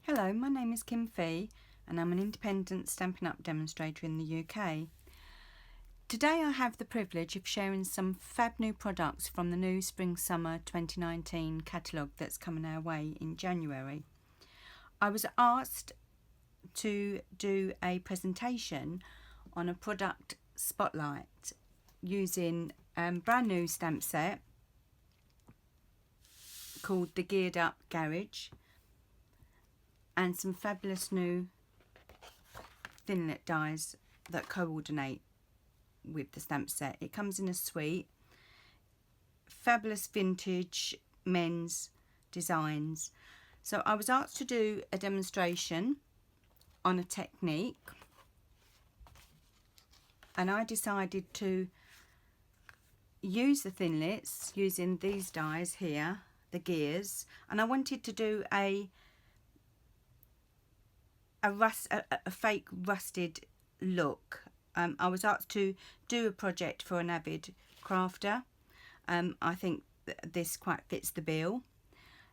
Hello, my name is Kim Fee and I'm an independent Stampin' Up demonstrator in the UK. Today I have the privilege of sharing some fab new products from the new Spring-Summer 2019 catalogue that's coming our way in January. I was asked to do a presentation on a product spotlight using a brand new stamp set called the Geared Up Garage, and some fabulous new thinlit dies that coordinate with the stamp set. It comes in a suite, fabulous vintage men's designs. So I was asked to do a demonstration on a technique, and I decided to use the thinlits using these dies here, the gears, and I wanted to do a fake rusted look. I was asked to do a project for an avid crafter. I think this quite fits the bill.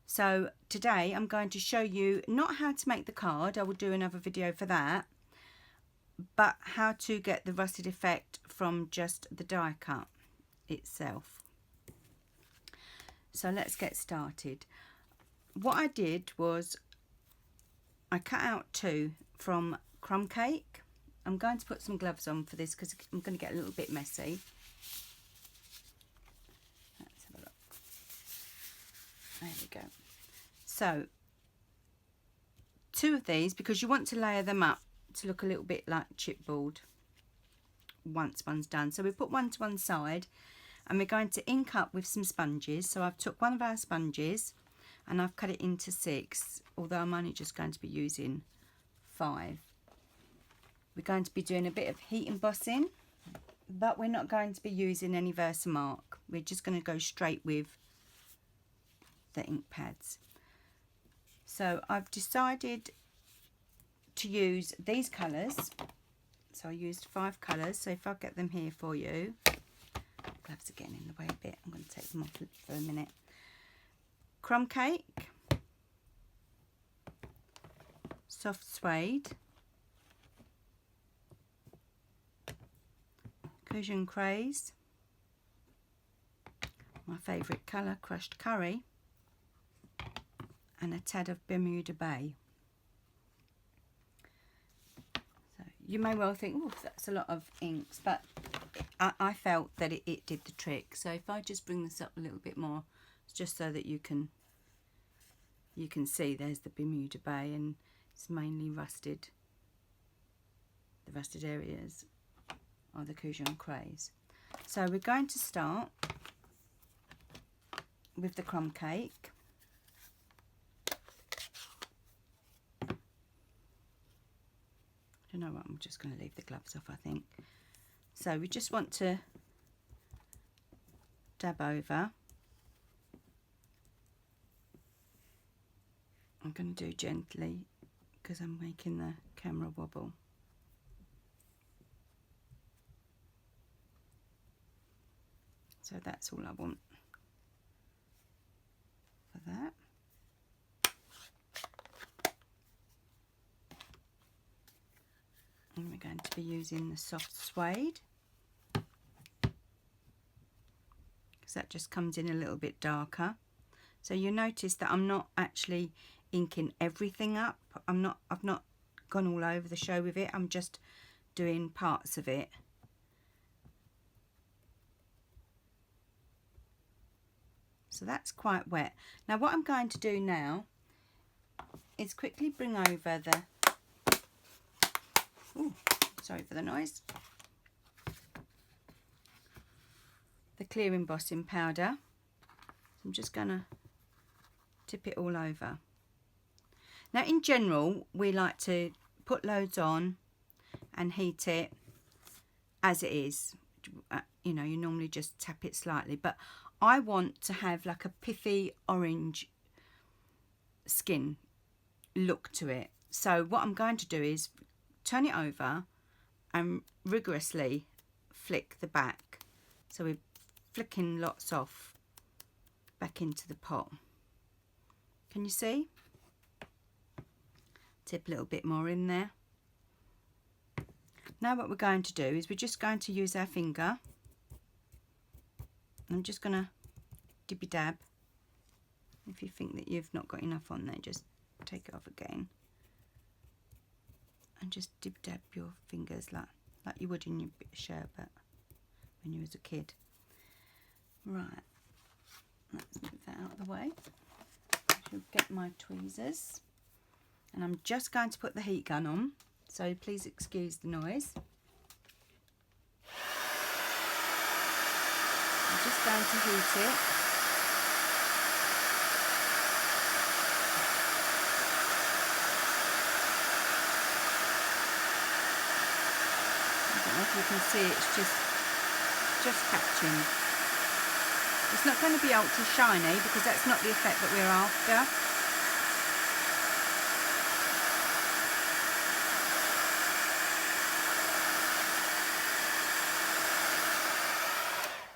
So today I'm going to show you not how to make the card, I will do another video for that, but how to get the rusted effect from just the die cut itself. So let's get started. What I did was I cut out two from Crumb Cake. I'm going to put some gloves on for this because I'm going to get a little bit messy. Let's have a look. There we go. So, two of these, because you want to layer them up to look a little bit like chipboard once one's done. So we put one to one side and we're going to ink up with some sponges. So I've took one of our sponges and I've cut it into 6, although I'm only just going to be using 5. We're going to be doing a bit of heat embossing, but we're not going to be using any Versamark. We're just going to go straight with the ink pads. So I've decided to use these colours. So I used 5 colours. So if I get them here for you, gloves are getting in the way a bit. I'm going to take them off for a minute. Crumb Cake, Soft Suede, Cushion Craze, my favourite colour, Crushed Curry, and a tad of Bermuda Bay. So you may well think, oh, that's a lot of inks, but I felt that it did the trick. So if I just bring this up a little bit more, just so that you can see there's the Bermuda Bay, and it's mainly rusted. The rusted areas are the Cushion Craze. So we're going to start with the Crumb Cake. I don't know what, I'm just going to leave the gloves off, I think. So we just want to dab over. I'm going to do gently because I'm making the camera wobble. So that's all I want for that. And we're going to be using the Soft Suede because that just comes in a little bit darker. So you notice that I'm not actually inking everything up. I've not gone all over the show with it. I'm just doing parts of it. So that's quite wet. Now what I'm going to do now is quickly bring over the, ooh, sorry for the noise, the clear embossing powder. I'm just going to tip it all over. Now in general we like to put loads on and heat it as it is. You know, you normally just tap it slightly, but I want to have like a pithy orange skin look to it. So what I'm going to do is turn it over and rigorously flick the back. So we're flicking lots off back into the pot. Can you see? Tip a little bit more in there. Now what we're going to do is we're just going to use our finger. I'm just going to dibby dab. If you think that you've not got enough on there, just take it off again. And just dib dab your fingers like you would in your bit of sherbet when you was a kid. Right, let's move that out of the way. I should get my tweezers. And I'm just going to put the heat gun on, so please excuse the noise. I'm just going to heat it. If you can see, it's just catching. It's not going to be ultra shiny because that's not the effect that we're after.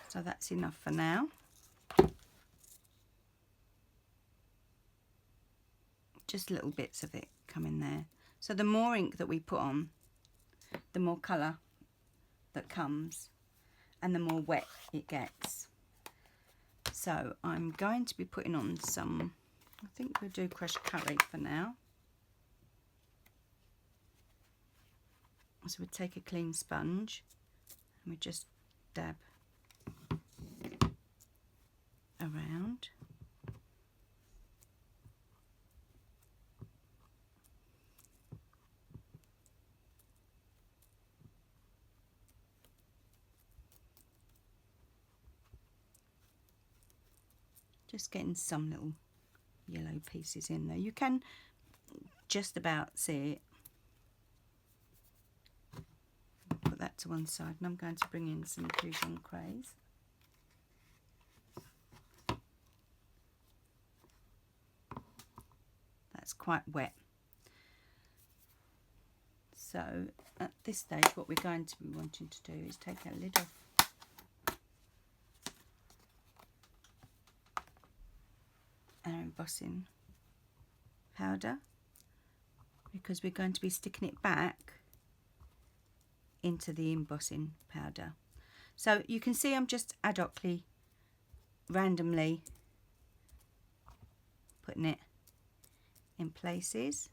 So that's enough for now. Just little bits of it come in there. So the more ink that we put on, the more colour that comes and the more wet it gets. So I'm going to be putting on some, I think we'll do crushed curry for now. So we take a clean sponge and we just dab around. Just getting some little yellow pieces in there. You can just about see it. Put that to one side, and I'm going to bring in some Fusion Craze. That's quite wet. So at this stage what we're going to be wanting to do is take our lid off our embossing powder, because we're going to be sticking it back into the embossing powder. So you can see I'm just ad hocly, randomly putting it in places.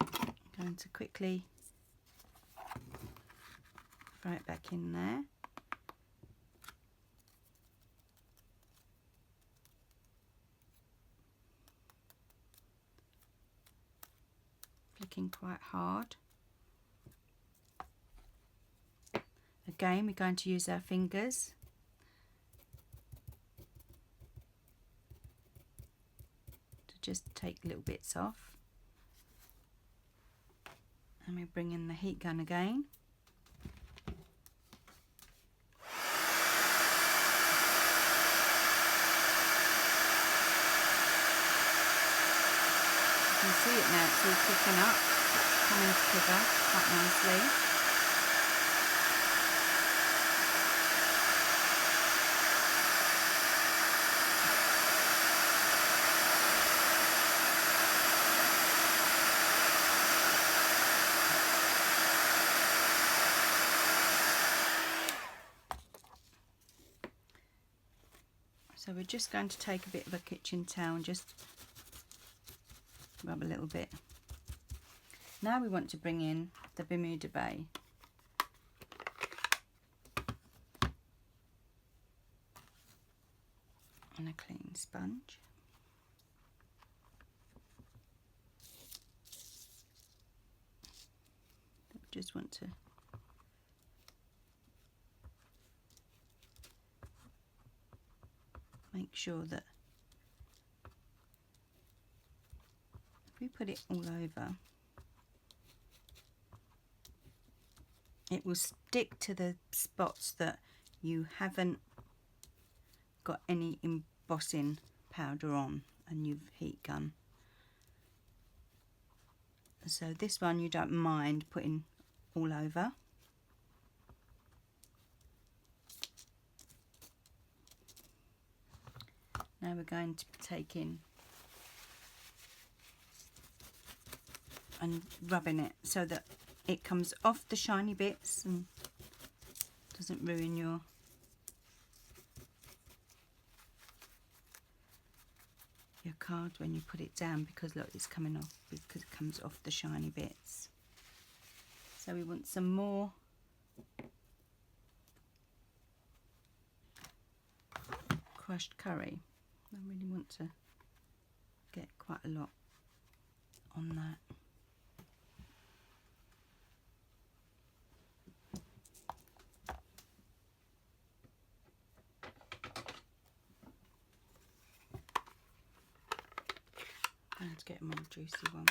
I'm going to quickly throw it back in there. Flicking quite hard. Again, we're going to use our fingers to just take little bits off. And we bring in the heat gun again. You can see it now, it's all cooking up, coming together quite nicely. So we're just going to take a bit of a kitchen towel and just rub a little bit. Now we want to bring in the Bermuda Bay. And a clean sponge. We just want to make sure that if we put it all over, it will stick to the spots that you haven't got any embossing powder on and you've heat gun. So this one you don't mind putting all over. Now we're going to take in and rubbing it so that it comes off the shiny bits and doesn't ruin your card when you put it down, because look, it's coming off because it comes off the shiny bits. So we want some more crushed curry. I really want to get quite a lot on that. And to get a more juicy one.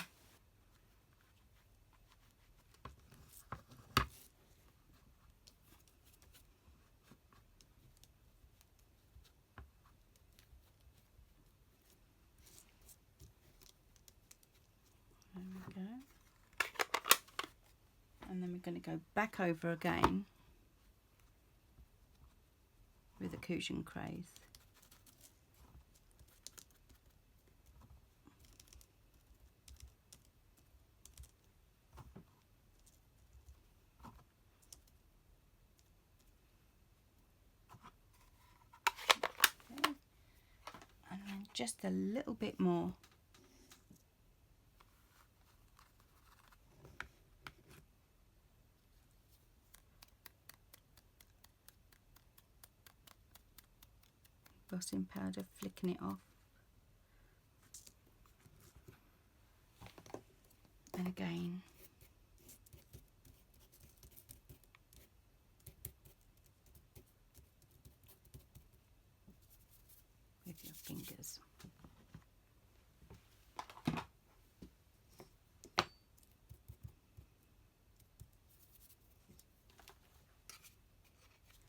There we go. And then we're going to go back over again with a cushion craze. Just a little bit more. Embossing powder, flicking it off. And again. With your fingers.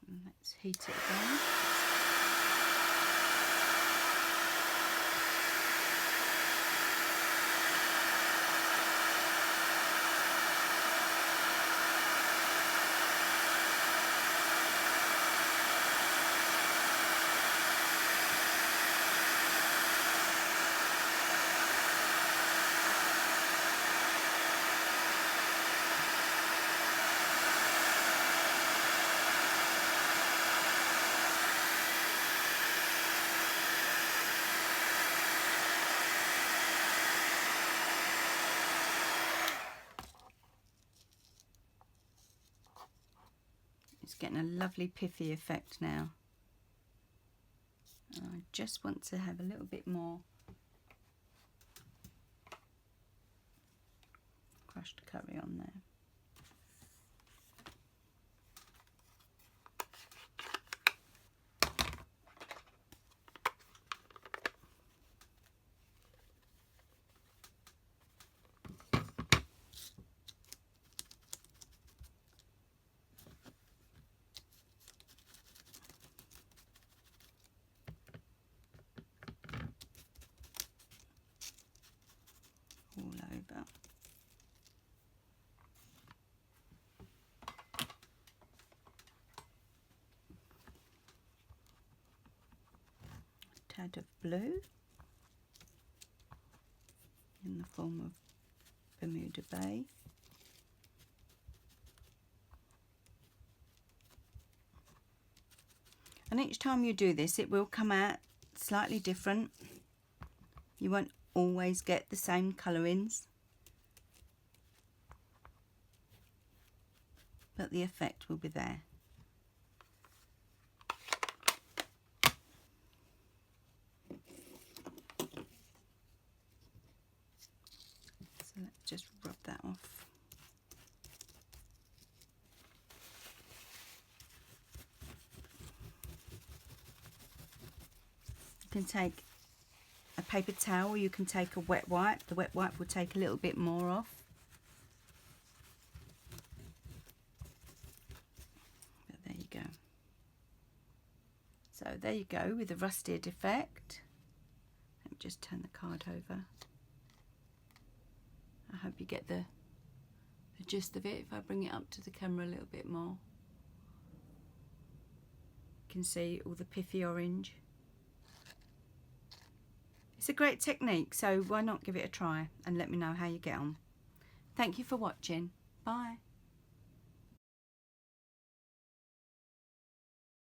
And let's heat it again. It's getting a lovely piffy effect now. I just want to have a little bit more crushed curry on there. All over. A tad of blue in the form of Bermuda Bay. And each time you do this, it will come out slightly different. You won't always get the same colourings, but the effect will be there. So let's just rub that off. You can take a paper towel, or you can take a wet wipe. The wet wipe will take a little bit more off. But there you go. So there you go with the rusted effect. Let me just turn the card over. I hope you get the gist of it. If I bring it up to the camera a little bit more, you can see all the piffy orange. It's a great technique, so why not give it a try and let me know how you get on. Thank you for watching. Bye.